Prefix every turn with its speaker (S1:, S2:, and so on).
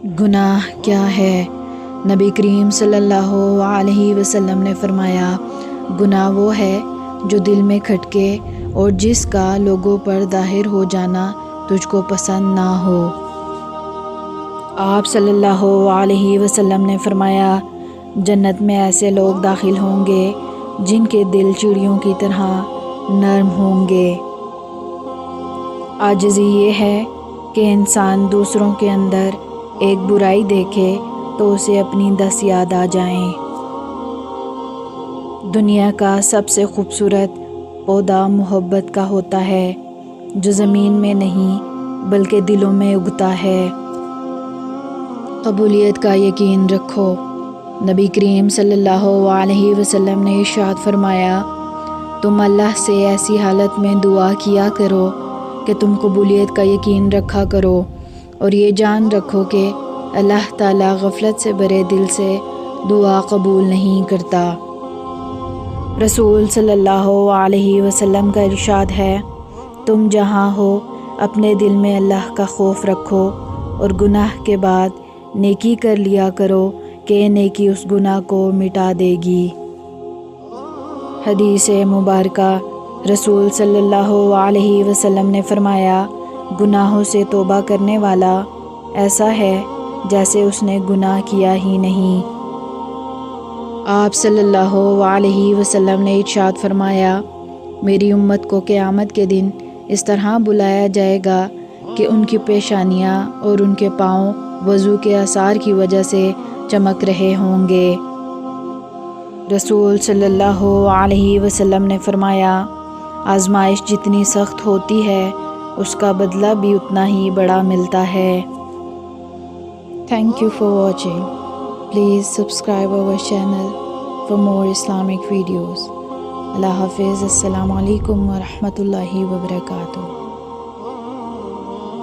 S1: گناہ کیا ہے؟ نبی کریم صلی اللہ علیہ وسلم نے فرمایا، گناہ وہ ہے جو دل میں کھٹکے اور جس کا لوگوں پر ظاہر ہو جانا تجھ کو پسند نہ ہو۔ آپ صلی اللہ علیہ وسلم نے فرمایا، جنت میں ایسے لوگ داخل ہوں گے جن کے دل چڑیوں کی طرح نرم ہوں گے۔ عاجزی یہ ہے کہ انسان دوسروں کے اندر ایک برائی دیکھے تو اسے اپنی 10 یاد آ جائیں۔ دنیا کا سب سے خوبصورت پودا محبت کا ہوتا ہے، جو زمین میں نہیں بلکہ دلوں میں اگتا ہے۔ قبولیت کا یقین رکھو۔ نبی کریم صلی اللہ علیہ وسلم نے ارشاد فرمایا، تم اللہ سے ایسی حالت میں دعا کیا کرو کہ تم قبولیت کا یقین رکھا کرو، اور یہ جان رکھو کہ اللہ تعالیٰ غفلت سے بھرے دل سے دعا قبول نہیں کرتا۔ رسول صلی اللہ علیہ وسلم کا ارشاد ہے، تم جہاں ہو اپنے دل میں اللہ کا خوف رکھو اور گناہ کے بعد نیکی کر لیا کرو کہ نیکی اس گناہ کو مٹا دے گی۔ حدیث مبارکہ، رسول صلی اللہ علیہ وسلم نے فرمایا، گناہوں سے توبہ کرنے والا ایسا ہے جیسے اس نے گناہ کیا ہی نہیں۔ آپ صلی اللہ علیہ وسلم نے ارشاد فرمایا، میری امت کو قیامت کے دن اس طرح بلایا جائے گا کہ ان کی پیشانیاں اور ان کے پاؤں وضو کے آثار کی وجہ سے چمک رہے ہوں گے۔ رسول صلی اللہ علیہ وسلم نے فرمایا، آزمائش جتنی سخت ہوتی ہے اس کا بدلہ بھی اتنا ہی بڑا ملتا ہے۔ Thank you for watching. Please subscribe our channel for more Islamic videos. اللہ حافظ۔ السلام علیکم ورحمۃ اللہ وبرکاتہ۔